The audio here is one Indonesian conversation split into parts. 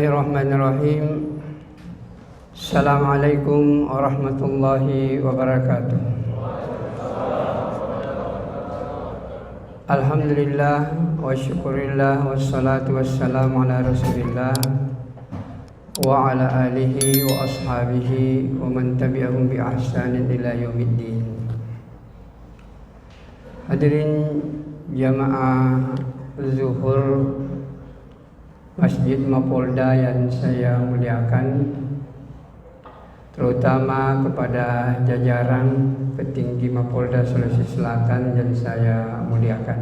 Bismillahirrahmanirrahim. Assalamualaikum warahmatullahi wabarakatuh. Alhamdulillah wa syukurillah wassalatu wassalamu ala rasulillah wa ala alihi wa ashabihi wa man tabi'ahum bi ihsanin ila yaumiddin. Hadirin jamaah zuhur Masjid Mapolda yang saya muliakan, terutama kepada jajaran petinggi Mapolda Sulawesi Selatan yang saya muliakan.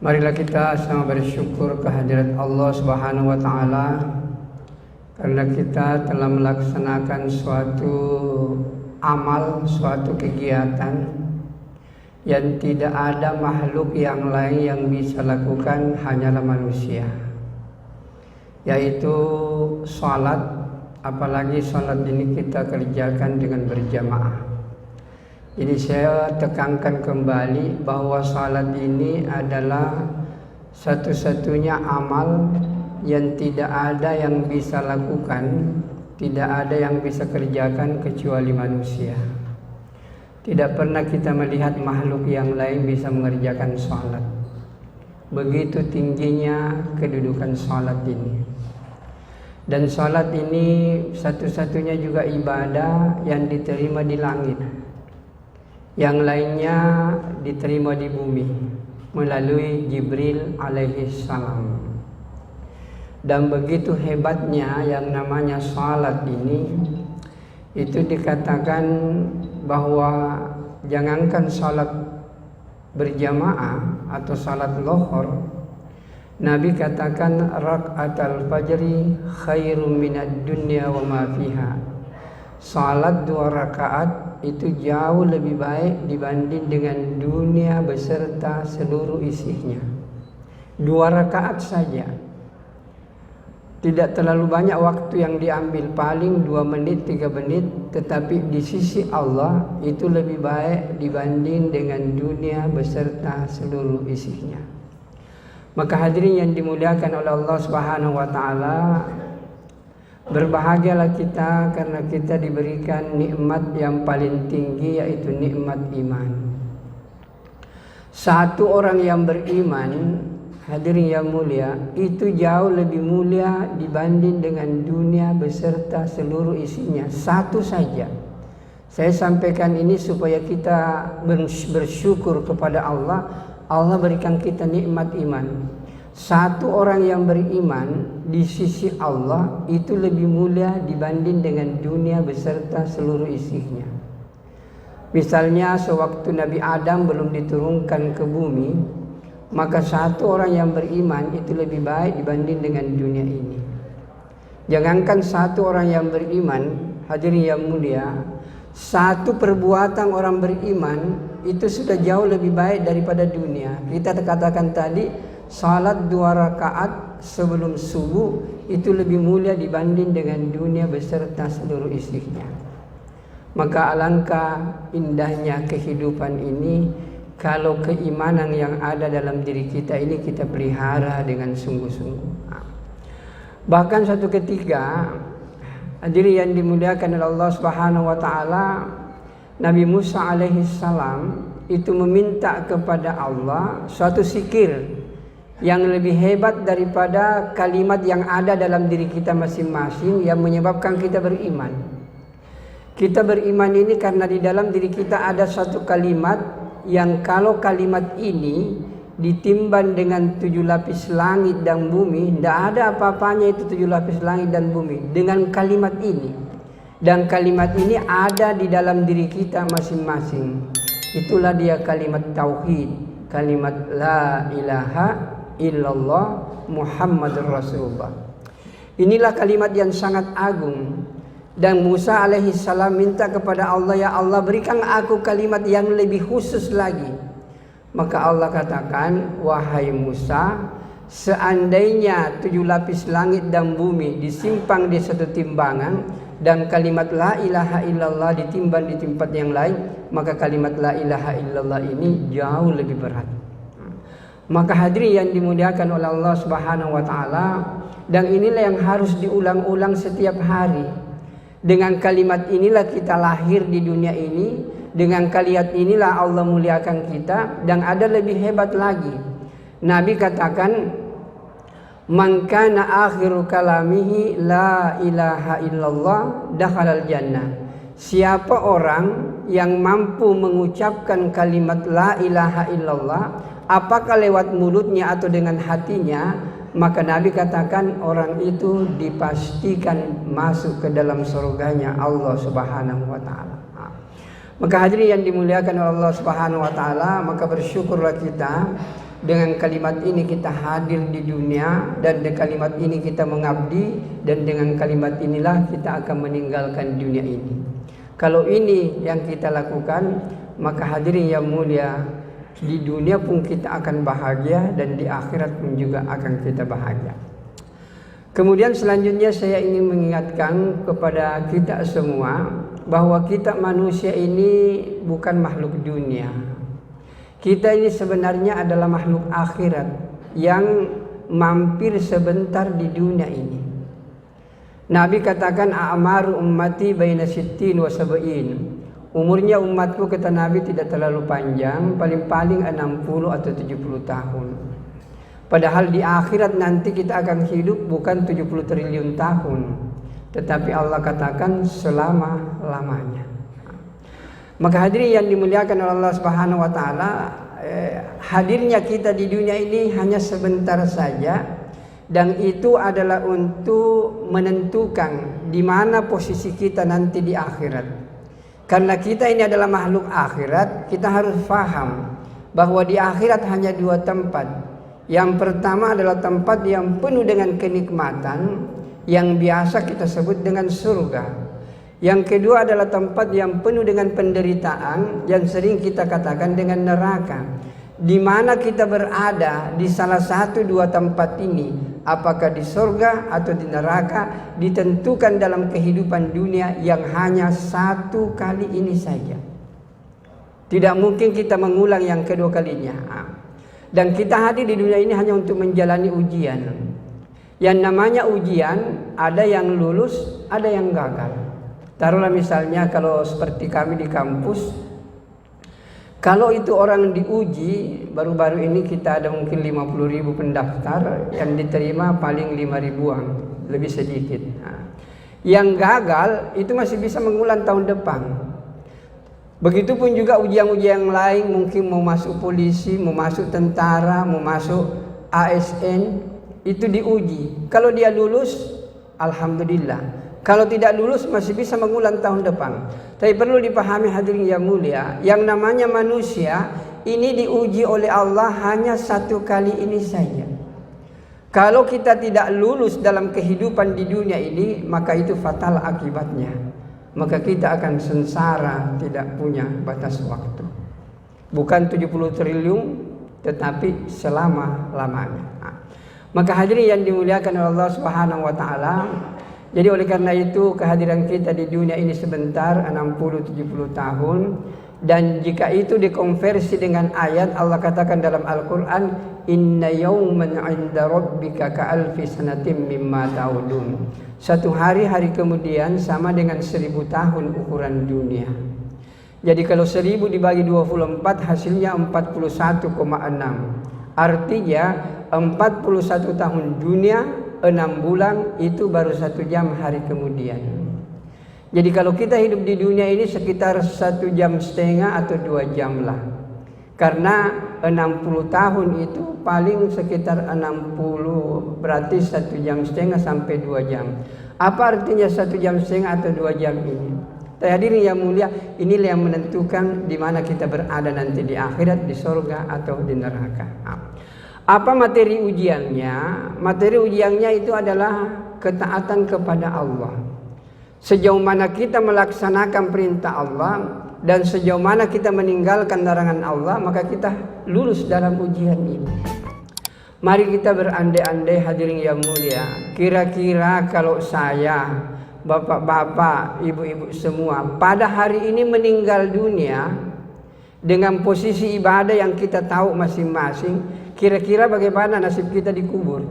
Marilah kita sama bersyukur kehadirat Allah Subhanahu wa taala karena kita telah melaksanakan suatu amal, suatu kegiatan yang tidak ada makhluk yang lain yang bisa lakukan, hanyalah manusia, yaitu sholat. Apalagi sholat ini kita kerjakan dengan berjamaah. Jadi saya tekankan kembali bahwa sholat ini adalah satu-satunya amal yang tidak ada yang bisa lakukan, tidak ada yang bisa kerjakan kecuali manusia. Tidak pernah kita melihat makhluk yang lain bisa mengerjakan sholat. Begitu tingginya kedudukan sholat ini. Dan sholat ini satu-satunya juga ibadah yang diterima di langit. Yang lainnya diterima di bumi melalui Jibril alaihi salam. Dan begitu hebatnya yang namanya sholat ini, itu dikatakan bahwa jangankan salat berjamaah atau salat lohor, Nabi katakan rakaatul fajri khairum minad dunya wa ma fiha. Salat 2 rakaat itu jauh lebih baik dibanding dengan dunia beserta seluruh isinya. 2 rakaat saja. Tidak terlalu banyak waktu yang diambil, paling 2 menit, 3 menit, tetapi di sisi Allah itu lebih baik dibanding dengan dunia beserta seluruh isinya. Maka hadirin yang dimuliakan oleh Allah Subhanahu wa taala, berbahagialah kita karena kita diberikan nikmat yang paling tinggi, yaitu nikmat iman. Satu orang yang beriman, hadirin yang mulia, itu jauh lebih mulia dibanding dengan dunia beserta seluruh isinya. Satu saja. Saya sampaikan ini supaya kita bersyukur kepada Allah. Allah berikan kita nikmat iman. Satu orang yang beriman di sisi Allah itu lebih mulia dibanding dengan dunia beserta seluruh isinya. Misalnya sewaktu Nabi Adam belum diturunkan ke bumi, maka satu orang yang beriman itu lebih baik dibanding dengan dunia ini. Jangankan satu orang yang beriman, hadirin yang mulia, satu perbuatan orang beriman itu sudah jauh lebih baik daripada dunia. Kita katakan tadi, salat 2 rakaat sebelum subuh itu lebih mulia dibanding dengan dunia beserta seluruh isinya. Maka alangkah indahnya kehidupan ini kalau keimanan yang ada dalam diri kita ini kita pelihara dengan sungguh-sungguh. Bahkan suatu ketika, hadirin yang dimuliakan oleh Allah Subhanahu wa taala, Nabi Musa alaihi salam itu meminta kepada Allah suatu zikir yang lebih hebat daripada kalimat yang ada dalam diri kita masing-masing yang menyebabkan kita beriman. Kita beriman ini karena di dalam diri kita ada satu kalimat yang kalau kalimat ini ditimbang dengan 7 lapis langit dan bumi, tidak ada apa-apanya itu 7 lapis langit dan bumi dengan kalimat ini. Dan kalimat ini ada di dalam diri kita masing-masing. Itulah dia kalimat tauhid, kalimat la ilaha illallah Muhammadur Rasulullah. Inilah kalimat yang sangat agung. Dan Musa alaihi salam minta kepada Allah, ya Allah berikan aku kalimat yang lebih khusus lagi. Maka Allah katakan, wahai Musa, seandainya 7 lapis langit dan bumi disimpang di satu timbangan dan kalimat la ilaha illallah ditimbang di tempat yang lain, maka kalimat la ilaha illallah ini jauh lebih berat. Maka hadirin yang dimuliakan oleh Allah Subhanahu wa taala, dan inilah yang harus diulang-ulang setiap hari. Dengan kalimat inilah kita lahir di dunia ini, dengan kalimat inilah Allah muliakan kita, dan ada lebih hebat lagi. Nabi katakan, man kana akhiru kalamihi la ilaha illallah dakhalal jannah. Siapa orang yang mampu mengucapkan kalimat la ilaha illallah, apakah lewat mulutnya atau dengan hatinya, maka Nabi katakan orang itu dipastikan masuk ke dalam surganya Allah Subhanahu wa taala. Maka hadirin yang dimuliakan oleh Allah Subhanahu wa taala, maka bersyukurlah kita dengan kalimat ini kita hadir di dunia, dan dengan kalimat ini kita mengabdi, dan dengan kalimat inilah kita akan meninggalkan dunia ini. Kalau ini yang kita lakukan, maka hadirin yang mulia, di dunia pun kita akan bahagia, dan di akhirat pun juga akan kita bahagia. Kemudian selanjutnya saya ingin mengingatkan kepada kita semua bahwa kita manusia ini bukan makhluk dunia. Kita ini sebenarnya adalah makhluk akhirat yang mampir sebentar di dunia ini. Nabi katakan a'maru ummati baina sittin wa sab'in. Umurnya umatku, kata Nabi, tidak terlalu panjang, paling-paling 60 atau 70 tahun. Padahal di akhirat nanti kita akan hidup bukan 70 triliun tahun, tetapi Allah katakan selama-lamanya. Maka hadirin yang dimuliakan oleh Allah Subhanahu wa taala, hadirnya kita di dunia ini hanya sebentar saja, dan itu adalah untuk menentukan di mana posisi kita nanti di akhirat. Karena kita ini adalah makhluk akhirat, kita harus paham bahwa di akhirat hanya dua tempat. Yang pertama adalah tempat yang penuh dengan kenikmatan, yang biasa kita sebut dengan surga. Yang kedua adalah tempat yang penuh dengan penderitaan, yang sering kita katakan dengan neraka. Di mana kita berada di salah satu dua tempat ini, apakah di surga atau di neraka, ditentukan dalam kehidupan dunia yang hanya satu kali ini saja. Tidak mungkin kita mengulang yang kedua kalinya. Dan kita hadir di dunia ini hanya untuk menjalani ujian. Yang namanya ujian, ada yang lulus, ada yang gagal. Taruhlah misalnya kalau seperti kami di kampus, kalau itu orang diuji, baru-baru ini kita ada mungkin 50.000 pendaftar, yang diterima paling 5.000-an, lebih sedikit. Yang gagal itu masih bisa mengulang tahun depan. Begitupun juga ujian-ujian lain, mungkin mau masuk polisi, mau masuk tentara, mau masuk ASN, itu diuji. Kalau dia lulus, alhamdulillah. Kalau tidak lulus masih bisa mengulang tahun depan. Tapi perlu dipahami hadirin yang mulia, yang namanya manusia ini diuji oleh Allah hanya satu kali ini saja. Kalau kita tidak lulus dalam kehidupan di dunia ini, maka itu fatal akibatnya. Maka kita akan sengsara, tidak punya batas waktu. Bukan 70 triliun, tetapi selama-lamanya. Maka hadirin yang dimuliakan oleh Allah Subhanahu wa taala, jadi oleh karena itu kehadiran kita di dunia ini sebentar, 60-70 tahun. Dan jika itu dikonversi dengan ayat, Allah katakan dalam Al-Quran, inna yawman 'inda rabbika ka'alfi sanatim mimma ta'udun. Satu hari kemudian sama dengan 1000 tahun ukuran dunia. Jadi kalau 1000 dibagi 24 hasilnya 41,6. Artinya 41 tahun dunia, 6 bulan itu baru 1 jam hari kemudian. Jadi kalau kita hidup di dunia ini sekitar 1,5 jam atau 2 jam lah. Karena 60 tahun itu paling sekitar 60, berarti 1,5 jam sampai 2 jam. Apa artinya 1,5 jam atau 2 jam ini? Hadirin yang mulia, inilah yang menentukan di mana kita berada nanti di akhirat, di surga atau di neraka. Apa materi ujiannya? Materi ujiannya itu adalah ketaatan kepada Allah. Sejauh mana kita melaksanakan perintah Allah dan sejauh mana kita meninggalkan larangan Allah, maka kita lulus dalam ujian ini. Mari kita berandai-andai hadirin yang mulia. Kira-kira kalau saya, bapak-bapak, ibu-ibu semua pada hari ini meninggal dunia dengan posisi ibadah yang kita tahu masing-masing, kira-kira bagaimana nasib kita dikubur?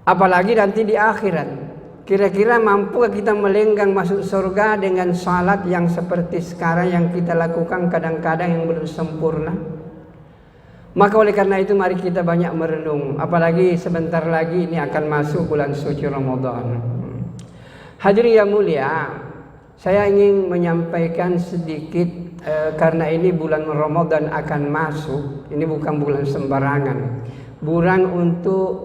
Apalagi nanti di akhirat. Kira-kira mampukah kita melenggang masuk surga dengan salat yang seperti sekarang yang kita lakukan kadang-kadang yang belum sempurna? Maka oleh karena itu mari kita banyak merenung. Apalagi sebentar lagi ini akan masuk bulan suci Ramadan. Hadirin yang mulia, saya ingin menyampaikan sedikit karena ini bulan Ramadan akan masuk. Ini bukan bulan sembarangan. Bulan untuk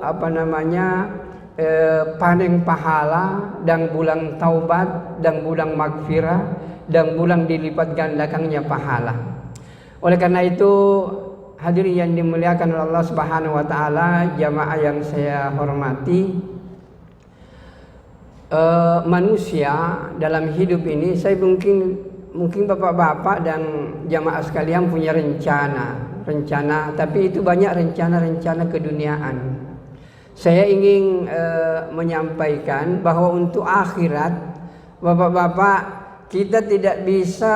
panen pahala, dan bulan taubat, dan bulan magfirah, dan bulan dilipat gandakannya pahala. Oleh karena itu hadirin yang dimuliakan oleh Allah Subhanahu wa taala, jamaah yang saya hormati, manusia dalam hidup ini, saya mungkin bapak-bapak dan jamaah sekalian punya rencana, tapi itu banyak rencana-rencana keduniaan. Saya ingin menyampaikan bahwa untuk akhirat, bapak-bapak, kita tidak bisa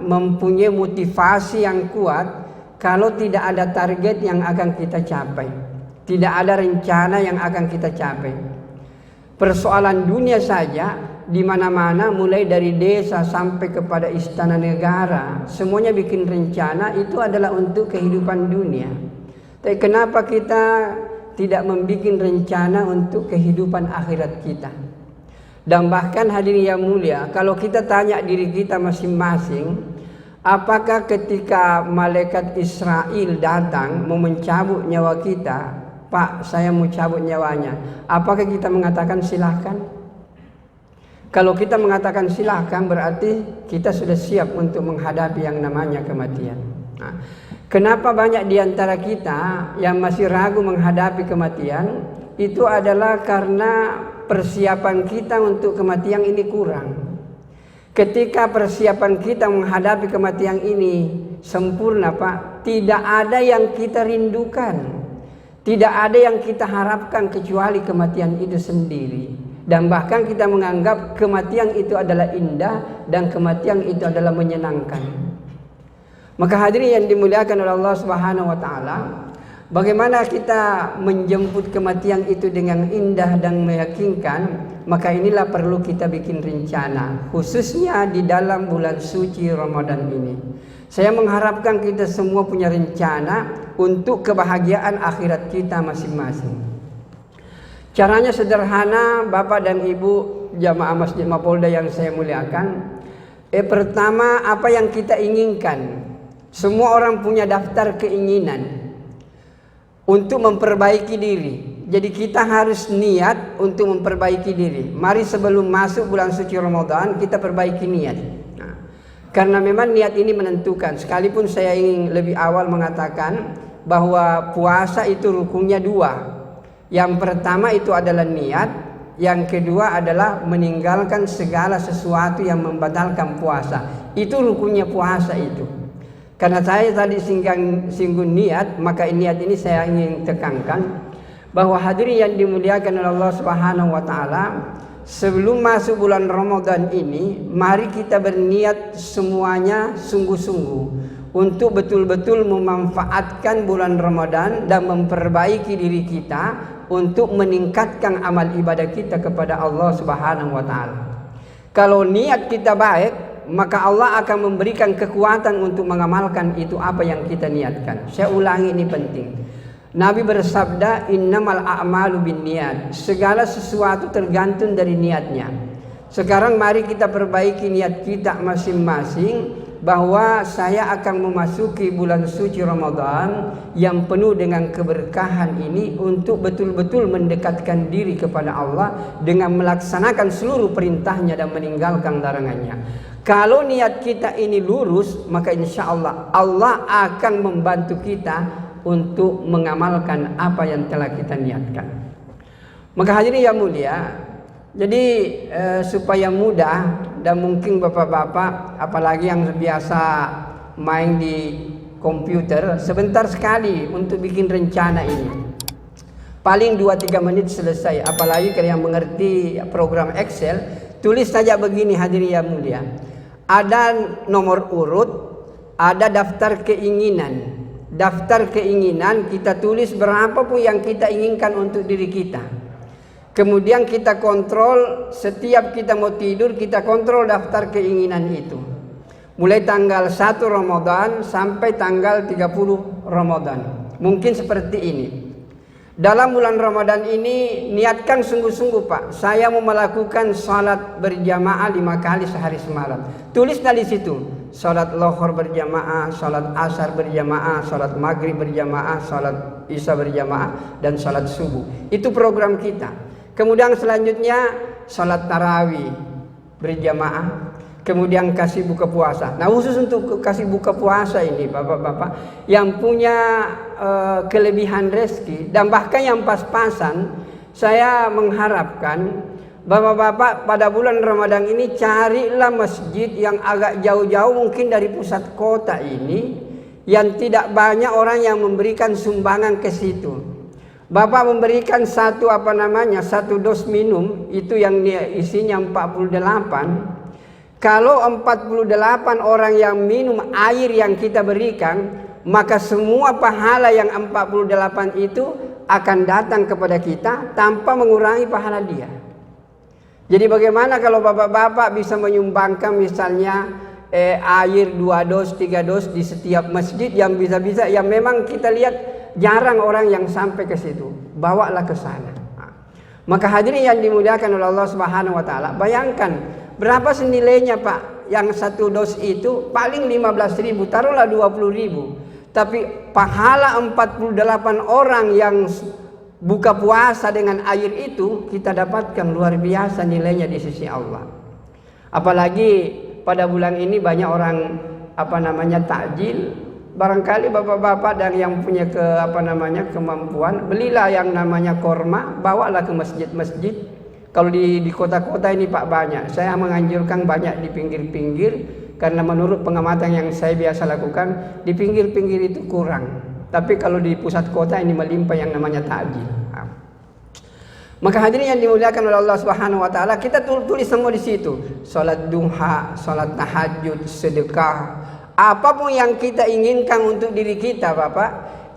mempunyai motivasi yang kuat kalau tidak ada target yang akan kita capai, tidak ada rencana yang akan kita capai. Persoalan dunia saja, di mana-mana, mulai dari desa sampai kepada istana negara, semuanya bikin rencana, itu adalah untuk kehidupan dunia. Tapi kenapa kita tidak membuat rencana untuk kehidupan akhirat kita? Dan bahkan hadirin yang mulia, kalau kita tanya diri kita masing-masing, apakah ketika malaikat Israel datang mau mencabut nyawa kita, Pak, saya mau cabut nyawanya, apakah kita mengatakan silahkan? Kalau kita mengatakan silahkan, berarti kita sudah siap untuk menghadapi yang namanya kematian. Nah, kenapa banyak di antara kita yang masih ragu menghadapi kematian? Itu adalah karena persiapan kita untuk kematian ini kurang. Ketika persiapan kita menghadapi kematian ini sempurna, Pak, tidak ada yang kita rindukan, tidak ada yang kita harapkan kecuali kematian itu sendiri. Dan bahkan kita menganggap kematian itu adalah indah dan kematian itu adalah menyenangkan. Maka hadirin yang dimuliakan oleh Allah Subhanahu wa taala, bagaimana kita menjemput kematian itu dengan indah dan meyakinkan? Maka inilah perlu kita bikin rencana, khususnya di dalam bulan suci Ramadan ini. Saya mengharapkan kita semua punya rencana untuk kebahagiaan akhirat kita masing-masing. Caranya sederhana, Bapak dan Ibu jamaah Masjid Mapolda yang saya muliakan. Pertama, apa yang kita inginkan? Semua orang punya daftar keinginan untuk memperbaiki diri. Jadi kita harus niat untuk memperbaiki diri. Mari sebelum masuk bulan suci Ramadan kita perbaiki niat. Nah, karena memang niat ini menentukan. Sekalipun saya ingin lebih awal mengatakan bahwa puasa itu rukunnya dua. Yang pertama itu adalah niat, yang kedua adalah meninggalkan segala sesuatu yang membatalkan puasa. Itu rukunnya puasa itu. Karena saya tadi singgung niat, maka niat ini saya ingin tekankan bahwa hadirin yang dimuliakan oleh Allah Subhanahu wa taala, sebelum masuk bulan Ramadan ini, mari kita berniat semuanya sungguh-sungguh untuk betul-betul memanfaatkan bulan Ramadan dan memperbaiki diri kita untuk meningkatkan amal ibadah kita kepada Allah Subhanahu wa taala. Kalau niat kita baik, maka Allah akan memberikan kekuatan untuk mengamalkan itu apa yang kita niatkan. Saya ulangi, ini penting. Nabi bersabda, innamal a'malu binniyat. Segala sesuatu tergantung dari niatnya. Sekarang mari kita perbaiki niat kita masing-masing, bahwa saya akan memasuki bulan suci Ramadan yang penuh dengan keberkahan ini untuk betul-betul mendekatkan diri kepada Allah dengan melaksanakan seluruh perintahnya dan meninggalkan larangannya. Kalau niat kita ini lurus, maka insya Allah Allah akan membantu kita untuk mengamalkan apa yang telah kita niatkan. Maka hadirin yang mulia, jadi supaya mudah, dan mungkin bapak-bapak apalagi yang biasa main di komputer, sebentar sekali untuk bikin rencana ini. Paling 2-3 menit selesai. Apalagi kalian mengerti program Excel, tulis saja begini hadirin yang mulia. Ada nomor urut, ada daftar keinginan. daftar keinginan, kita tulis berapapun yang kita inginkan untuk diri kita. Kemudian kita kontrol, setiap kita mau tidur kita kontrol daftar keinginan itu. Mulai tanggal 1 Ramadan sampai tanggal 30 Ramadan. Mungkin seperti ini. Dalam bulan Ramadan ini niatkan sungguh-sungguh Pak, saya mau melakukan salat berjamaah 5 kali sehari semalam. Tulislah di situ, salat lohor berjamaah, salat asar berjamaah, salat maghrib berjamaah, salat isya berjamaah, dan salat subuh. Itu program kita. Kemudian selanjutnya salat tarawih berjamaah. Kemudian kasih buka puasa. Nah, khusus untuk kasih buka puasa ini Bapak-bapak yang punya kelebihan rezeki dan bahkan yang pas-pasan, saya mengharapkan Bapak-bapak pada bulan Ramadan ini carilah masjid yang agak jauh-jauh mungkin dari pusat kota ini, yang tidak banyak orang yang memberikan sumbangan ke situ. Bapak memberikan satu dos minum itu yang isinya 48. Kalau 48 orang yang minum air yang kita berikan, maka semua pahala yang 48 itu akan datang kepada kita tanpa mengurangi pahala dia. Jadi bagaimana kalau bapak-bapak bisa menyumbangkan misalnya air 2 dos, 3 dos di setiap masjid yang bisa-bisa, yang memang kita lihat jarang orang yang sampai ke situ. Bawalah ke sana. Maka hadirin yang dimuliakan oleh Allah Subhanahu wa taala, bayangkan berapa senilainya Pak? Yang 1 dos itu paling 15.000, taruhlah 20.000. Tapi pahala 48 orang yang buka puasa dengan air itu kita dapatkan luar biasa nilainya di sisi Allah. Apalagi pada bulan ini banyak orang takjil. Barangkali bapak-bapak dan yang punya kemampuan, belilah yang namanya korma, bawalah ke masjid-masjid. Kalau di kota-kota ini Pak banyak. Saya menganjurkan banyak di pinggir-pinggir, karena menurut pengamatan yang saya biasa lakukan, di pinggir-pinggir itu kurang. Tapi kalau di pusat kota ini melimpah yang namanya takjil. Maka hadirin yang dimuliakan oleh Allah Subhanahu wa taala, kita tulis semua di situ. Salat duha, salat tahajud, sedekah, apapun yang kita inginkan untuk diri kita Bapak,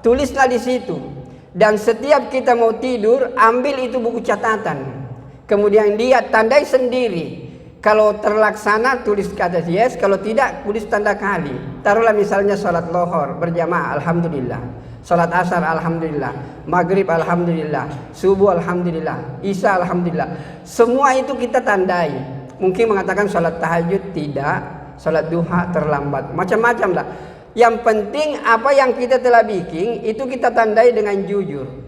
tulislah di situ. Dan setiap kita mau tidur, ambil itu buku catatan. Kemudian dia tandai sendiri. Kalau terlaksana tulis kata yes, kalau tidak tulis tanda kali. Taruhlah misalnya salat lohor berjamaah, alhamdulillah. Salat asar, alhamdulillah. Maghrib, alhamdulillah. Subuh, alhamdulillah. Isya, alhamdulillah. Semua itu kita tandai. Mungkin mengatakan salat tahajud tidak, salat duha terlambat, macam-macam lah. Yang penting apa yang kita telah bikin itu kita tandai dengan jujur.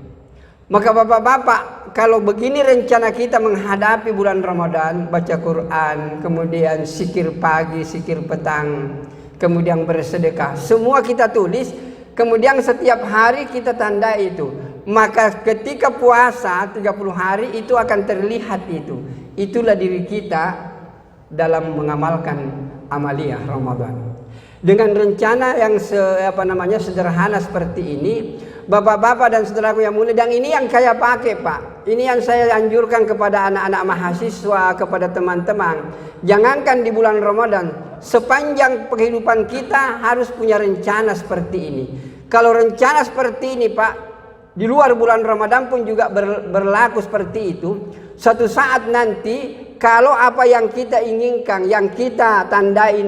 Maka bapak-bapak, kalau begini rencana kita menghadapi bulan Ramadan, baca Quran, kemudian zikir pagi, zikir petang, kemudian bersedekah, semua kita tulis, kemudian setiap hari kita tanda itu. Maka ketika puasa 30 hari itu akan terlihat itu. Itulah diri kita dalam mengamalkan amaliyah Ramadan. Dengan rencana yang sederhana seperti ini, bapak-bapak dan saudaraku yang mulia, dan ini yang saya pakai Pak, ini yang saya anjurkan kepada anak-anak mahasiswa, kepada teman-teman. Jangankan di bulan Ramadan, sepanjang kehidupan kita harus punya rencana seperti ini. Kalau rencana seperti ini Pak, di luar bulan Ramadan pun juga berlaku seperti itu. Suatu saat nanti kalau apa yang kita inginkan, yang kita tandain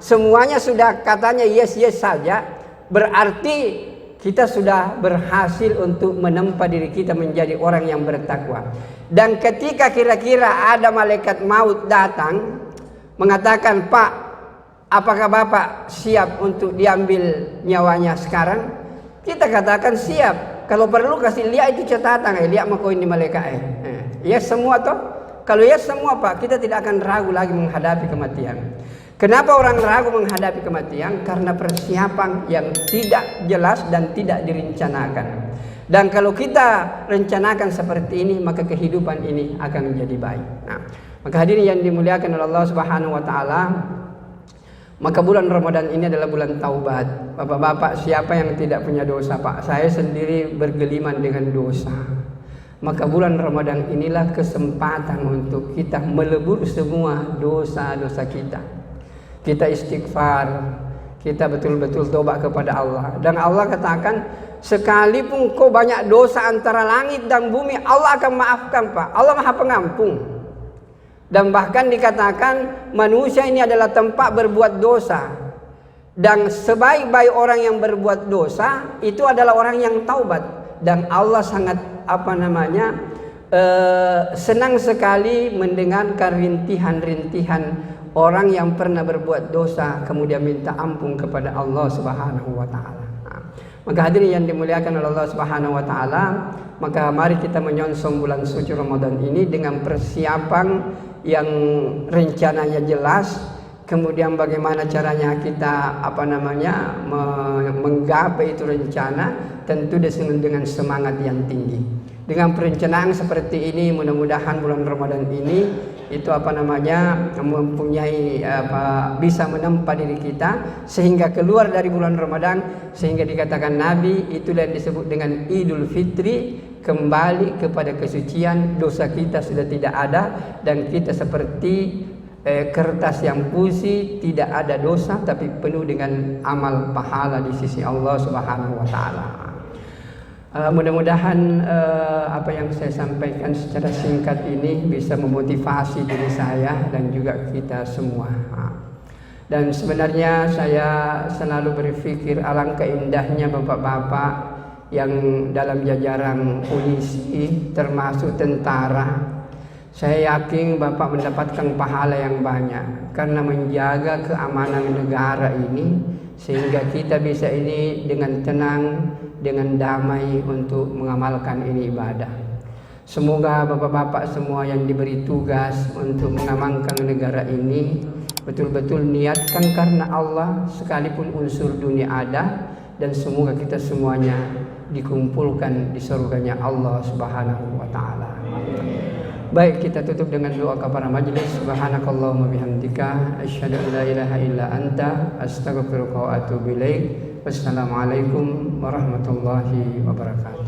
semuanya sudah katanya yes saja, berarti kita sudah berhasil untuk menempa diri kita menjadi orang yang bertakwa. Dan ketika kira-kira ada malaikat maut datang mengatakan, Pak, apakah Bapak siap untuk diambil nyawanya sekarang? Kita katakan siap. Kalau perlu kasih lihat itu catatan, lihat mau ini malaikat. Yes semua toh. Kalau yes semua Pak, kita tidak akan ragu lagi menghadapi kematian. Kenapa orang ragu menghadapi kematian? Karena persiapan yang tidak jelas dan tidak direncanakan. Dan kalau kita rencanakan seperti ini, maka kehidupan ini akan menjadi baik. Nah, maka hadirin yang dimuliakan oleh Allah Subhanahu wa taala, maka bulan Ramadan ini adalah bulan taubat. Bapak-bapak, siapa yang tidak punya dosa, Pak? Saya sendiri bergeliman dengan dosa. Maka bulan Ramadan inilah kesempatan untuk kita melebur semua dosa-dosa kita. Kita istighfar, kita betul-betul tobat kepada Allah. Dan Allah katakan, sekalipun kau banyak dosa antara langit dan bumi, Allah akan maafkan, Pak. Allah Maha Pengampun. Dan bahkan dikatakan manusia ini adalah tempat berbuat dosa. Dan sebaik-baik orang yang berbuat dosa itu adalah orang yang taubat. Dan Allah sangat senang sekali mendengarkan rintihan-rintihan orang yang pernah berbuat dosa kemudian minta ampun kepada Allah Subhanahu wa taala. Maka hadirin yang dimuliakan oleh Allah Subhanahu wa taala, maka mari kita menyongsong bulan suci Ramadan ini dengan persiapan yang rencananya jelas, kemudian bagaimana caranya kita menggapai itu rencana, tentu dengan semangat yang tinggi. Dengan perencanaan seperti ini, mudah-mudahan bulan Ramadan ini itu mempunyai bisa menempa diri kita sehingga keluar dari bulan Ramadan, sehingga dikatakan Nabi itulah yang disebut dengan Idul Fitri, kembali kepada kesucian, dosa kita sudah tidak ada dan kita seperti kertas yang putih, tidak ada dosa tapi penuh dengan amal pahala di sisi Allah Subhanahu wa taala. Mudah-mudahan apa yang saya sampaikan secara singkat ini bisa memotivasi diri saya dan juga kita semua. Dan sebenarnya saya selalu berpikir alangkah indahnya bapak-bapak yang dalam jajaran polisi termasuk tentara. Saya yakin bapak mendapatkan pahala yang banyak karena menjaga keamanan negara ini, sehingga kita bisa ini dengan tenang, dengan damai untuk mengamalkan ini ibadah. Semoga bapak-bapak semua yang diberi tugas untuk mengamankan negara ini betul-betul niatkan karena Allah, sekalipun unsur dunia ada, dan semoga kita semuanya dikumpulkan di surganya Allah Subhanahu wa taala. Baik, kita tutup dengan doa kepada majelis. Subhanakallahumma bihamdika asyhadu an la ilaha illa anta astaghfiruka wa atubu ilaik. Wassalamualaikum warahmatullahi wabarakatuh.